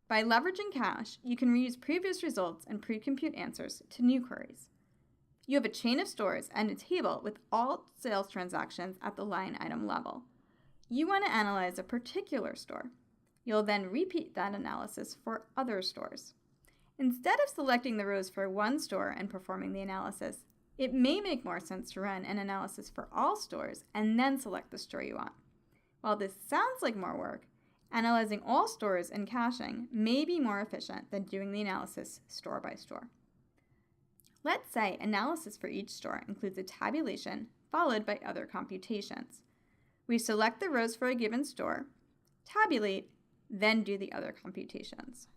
By leveraging cache, you can reuse previous results and pre-compute answers to new queries. You have a chain of stores and a table with all sales transactions at the line item level. You want to analyze a particular store. You'll then repeat that analysis for other stores. Instead of selecting the rows for one store and performing the analysis, it may make more sense to run an analysis for all stores and then select the store you want. While this sounds like more work, analyzing all stores and caching may be more efficient than doing the analysis store by store. Let's say analysis for each store includes a tabulation followed by other computations. We select the rows for a given store, tabulate, then do the other computations.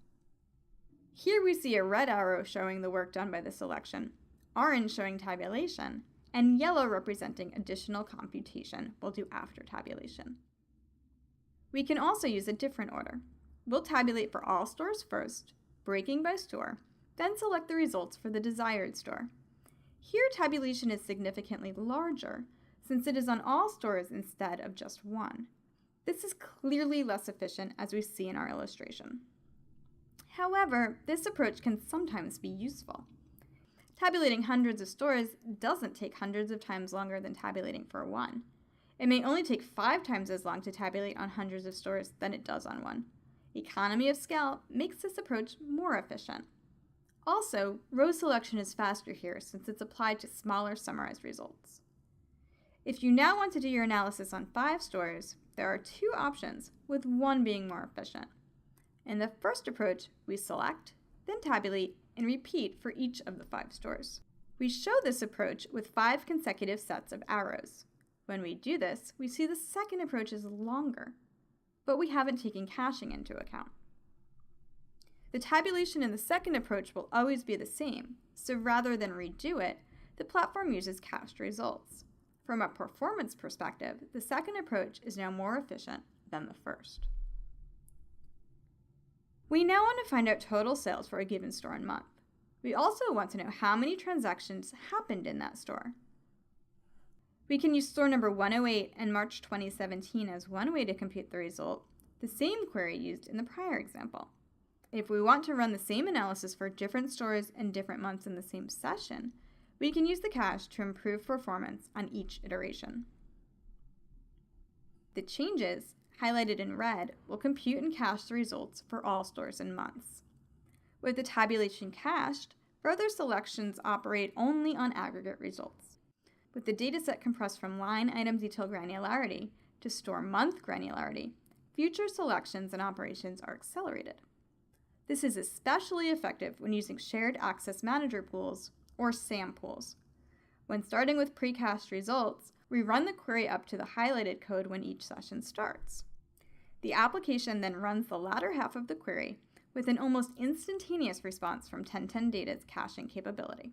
Here we see a red arrow showing the work done by the selection, orange showing tabulation, and yellow representing additional computation we'll do after tabulation. We can also use a different order. We'll tabulate for all stores first, breaking by store, then select the results for the desired store. Here tabulation is significantly larger since it is on all stores instead of just one. This is clearly less efficient as we see in our illustration. However, this approach can sometimes be useful. Tabulating hundreds of stores doesn't take hundreds of times longer than tabulating for one. It may only take 5 times as long to tabulate on hundreds of stores than it does on one. Economy of scale makes this approach more efficient. Also, row selection is faster here since it's applied to smaller summarized results. If you now want to do your analysis on 5 stores, there are 2 options, with one being more efficient. In the first approach, we select, then tabulate, and repeat for each of the 5 stores. We show this approach with 5 consecutive sets of arrows. When we do this, we see the second approach is longer, but we haven't taken caching into account. The tabulation in the second approach will always be the same, so rather than redo it, the platform uses cached results. From a performance perspective, the second approach is now more efficient than the first. We now want to find out total sales for a given store and month. We also want to know how many transactions happened in that store. We can use store number 108 and March 2017 as one way to compute the result, the same query used in the prior example. If we want to run the same analysis for different stores and different months in the same session, we can use the cache to improve performance on each iteration. The changes, highlighted in red, will compute and cache the results for all stores and months. With the tabulation cached, further selections operate only on aggregate results. With the dataset compressed from line item detail granularity to store month granularity, future selections and operations are accelerated. This is especially effective when using shared access manager pools or SAM pools. When starting with pre-cached results, we run the query up to the highlighted code when each session starts. The application then runs the latter half of the query with an almost instantaneous response from 1010 Data's caching capability.